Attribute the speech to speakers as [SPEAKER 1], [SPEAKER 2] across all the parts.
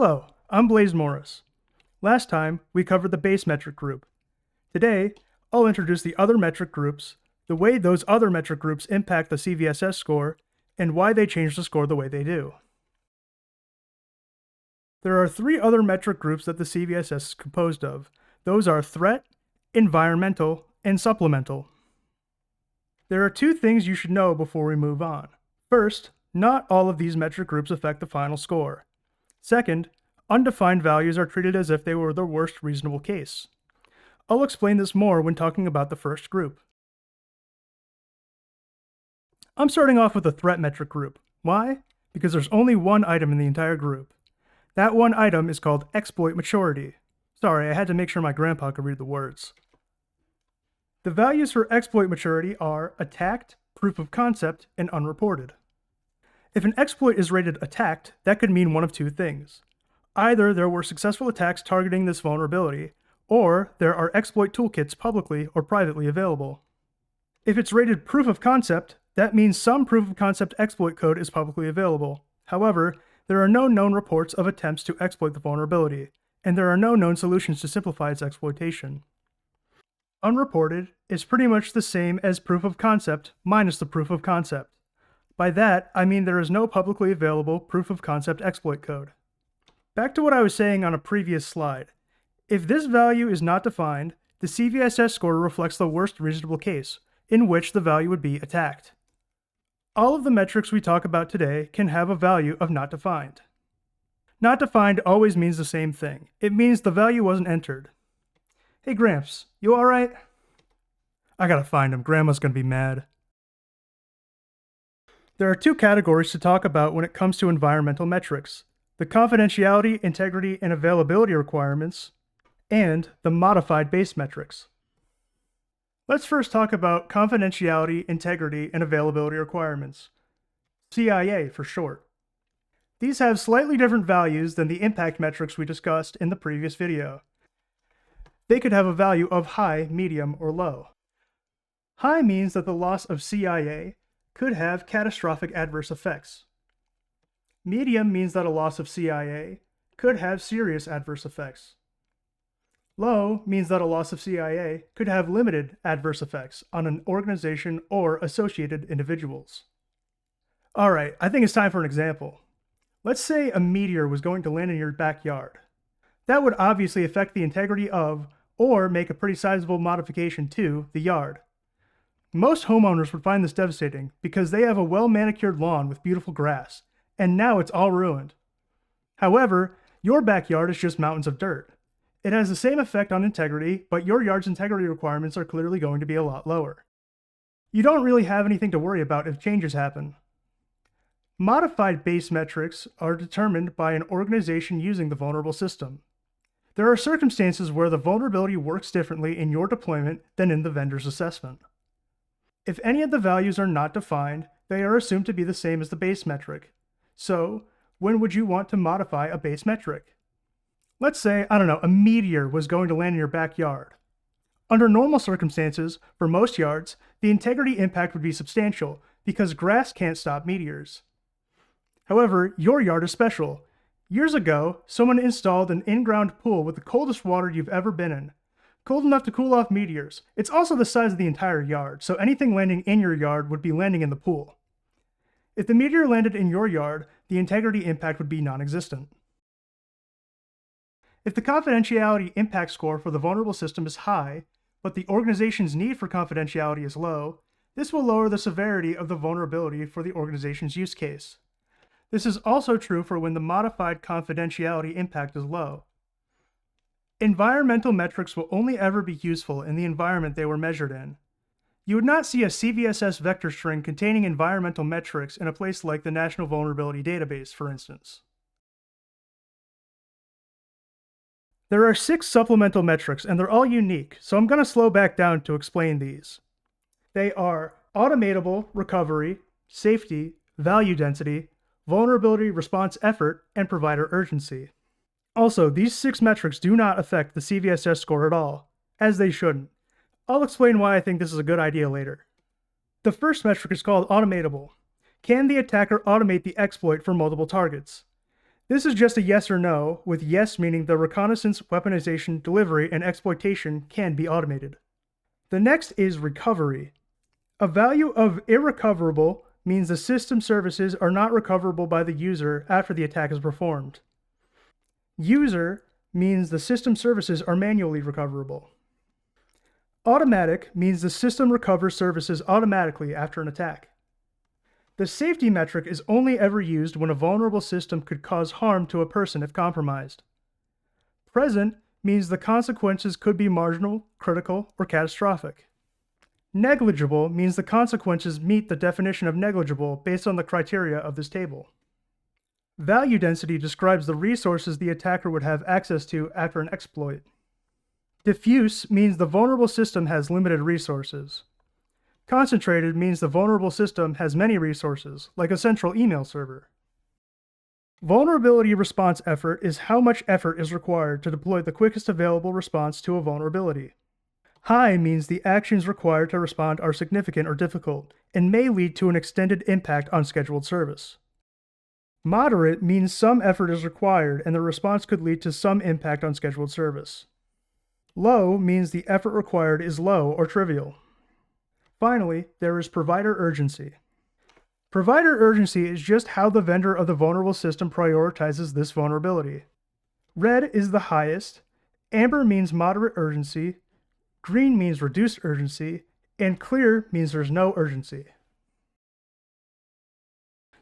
[SPEAKER 1] Hello, I'm Blaze Morris. Last time, we covered the base metric group. Today, I'll introduce the other metric groups, the way those other metric groups impact the CVSS score, and why they change the score the way they do. There are three other metric groups that the CVSS is composed of. Those are threat, environmental, and supplemental. There are two things you should know before we move on. First, not all of these metric groups affect the final score. Second, undefined values are treated as if they were the worst reasonable case. I'll explain this more when talking about the first group. I'm starting off with the threat metric group. Why? Because there's only one item in the entire group. That one item is called exploit maturity. Sorry, I had to make sure my grandpa could read the words. The values for exploit maturity are attacked, proof of concept, and unreported. If an exploit is rated attacked, that could mean one of two things. Either there were successful attacks targeting this vulnerability, or there are exploit toolkits publicly or privately available. If it's rated proof of concept, that means some proof of concept exploit code is publicly available. However, there are no known reports of attempts to exploit the vulnerability, and there are no known solutions to simplify its exploitation. Unreported is pretty much the same as proof of concept minus the proof of concept. By that, I mean there is no publicly available proof of concept exploit code. Back to what I was saying on a previous slide. If this value is not defined, the CVSS score reflects the worst reasonable case, in which the value would be attacked. All of the metrics we talk about today can have a value of not defined. Not defined always means the same thing. It means the value wasn't entered. Hey Gramps, you alright? I gotta find him, Grandma's gonna be mad. There are two categories to talk about when it comes to environmental metrics: the confidentiality, integrity, and availability requirements, and the modified base metrics. Let's first talk about confidentiality, integrity, and availability requirements. CIA for short. These have slightly different values than the impact metrics we discussed in the previous video. They could have a value of high, medium, or low. High means that the loss of CIA could have catastrophic adverse effects. Medium means that a loss of CIA could have serious adverse effects. Low means that a loss of CIA could have limited adverse effects on an organization or associated individuals. Alright, I think it's time for an example. Let's say a meteor was going to land in your backyard. That would obviously affect the integrity of, or make a pretty sizable modification to, the yard. Most homeowners would find this devastating because they have a well-manicured lawn with beautiful grass, and now it's all ruined. However, your backyard is just mountains of dirt. It has the same effect on integrity, but your yard's integrity requirements are clearly going to be a lot lower. You don't really have anything to worry about if changes happen. Modified base metrics are determined by an organization using the vulnerable system. There are circumstances where the vulnerability works differently in your deployment than in the vendor's assessment. If any of the values are not defined, they are assumed to be the same as the base metric. So, when would you want to modify a base metric? Let's say, a meteor was going to land in your backyard. Under normal circumstances, for most yards, the integrity impact would be substantial because grass can't stop meteors. However, your yard is special. Years ago, someone installed an in-ground pool with the coldest water you've ever been in. Cold enough to cool off meteors. It's also the size of the entire yard, so anything landing in your yard would be landing in the pool. If the meteor landed in your yard, the integrity impact would be non-existent. If the confidentiality impact score for the vulnerable system is high, but the organization's need for confidentiality is low, this will lower the severity of the vulnerability for the organization's use case. This is also true for when the modified confidentiality impact is low. Environmental metrics will only ever be useful in the environment they were measured in. You would not see a CVSS vector string containing environmental metrics in a place like the National Vulnerability Database, for instance. There are 6 supplemental metrics, and they're all unique, so I'm going to slow back down to explain these. They are automatable recovery, safety, value density, vulnerability response effort, and provider urgency. Also, these 6 metrics do not affect the CVSS score at all, as they shouldn't. I'll explain why I think this is a good idea later. The first metric is called automatable. Can the attacker automate the exploit for multiple targets? This is just a yes or no, with yes meaning the reconnaissance, weaponization, delivery, and exploitation can be automated. The next is recovery. A value of irrecoverable means the system services are not recoverable by the user after the attack is performed. User means the system services are manually recoverable. Automatic means the system recovers services automatically after an attack. The safety metric is only ever used when a vulnerable system could cause harm to a person if compromised. Present means the consequences could be marginal, critical, or catastrophic. Negligible means the consequences meet the definition of negligible based on the criteria of this table. Value density describes the resources the attacker would have access to after an exploit. Diffuse means the vulnerable system has limited resources. Concentrated means the vulnerable system has many resources, like a central email server. Vulnerability response effort is how much effort is required to deploy the quickest available response to a vulnerability. High means the actions required to respond are significant or difficult, and may lead to an extended impact on scheduled service. Moderate means some effort is required and the response could lead to some impact on scheduled service. Low means the effort required is low or trivial. Finally, there is provider urgency. Provider urgency is just how the vendor of the vulnerable system prioritizes this vulnerability. Red is the highest, amber means moderate urgency, green means reduced urgency, and clear means there's no urgency.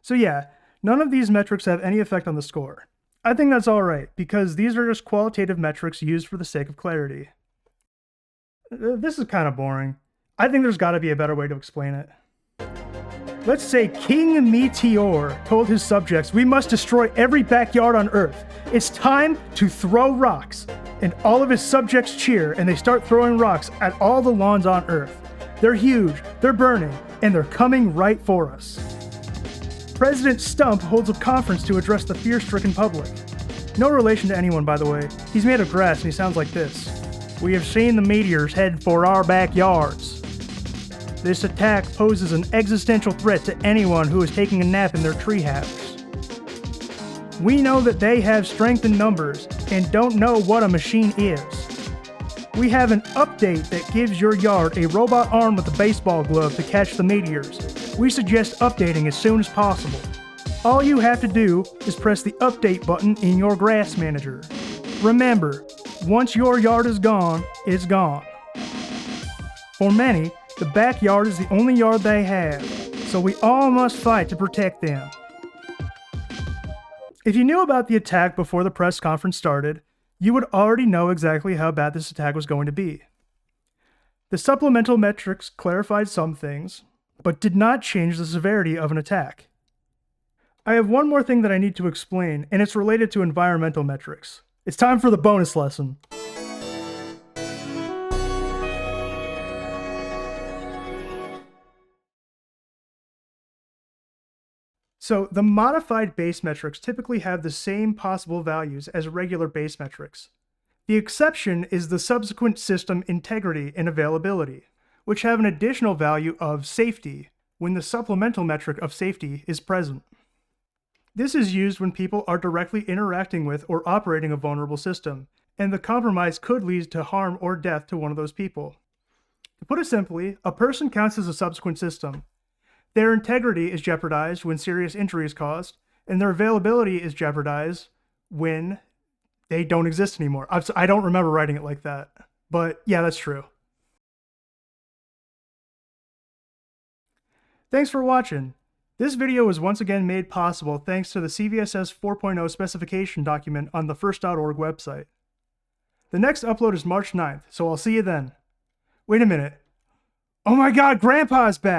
[SPEAKER 1] So yeah, none of these metrics have any effect on the score. I think that's alright, because these are just qualitative metrics used for the sake of clarity. This is kind of boring. I think there's gotta be a better way to explain it. Let's say King Meteor told his subjects, "We must destroy every backyard on Earth. It's time to throw rocks." And all of his subjects cheer and they start throwing rocks at all the lawns on Earth. They're huge, they're burning, and they're coming right for us. President Stump holds a conference to address the fear-stricken public. No relation to anyone, by the way. He's made of grass and he sounds like this. "We have seen the meteors head for our backyards. This attack poses an existential threat to anyone who is taking a nap in their treehouse. We know that they have strength in numbers and don't know what a machine is. We have an update that gives your yard a robot arm with a baseball glove to catch the meteors. We suggest updating as soon as possible. All you have to do is press the update button in your grass manager. Remember, once your yard is gone, it's gone." For many, the backyard is the only yard they have, so we all must fight to protect them. If you knew about the attack before the press conference started, you would already know exactly how bad this attack was going to be. The supplemental metrics clarified some things, but did not change the severity of an attack. I have one more thing that I need to explain, and it's related to environmental metrics. It's time for the bonus lesson. So the modified base metrics typically have the same possible values as regular base metrics. The exception is the subsequent system integrity and availability, which have an additional value of safety when the supplemental metric of safety is present. This is used when people are directly interacting with or operating a vulnerable system, and the compromise could lead to harm or death to one of those people. To put it simply, a person counts as a subsequent system. Their integrity is jeopardized when serious injury is caused, and their availability is jeopardized when they don't exist anymore. I don't remember writing it like that, but yeah, that's true. Thanks for watching. This video was once again made possible thanks to the CVSS 4.0 specification document on the first.org website. The next upload is March 9th, so I'll see you then. Wait a minute. Oh my god, Grandpa's back!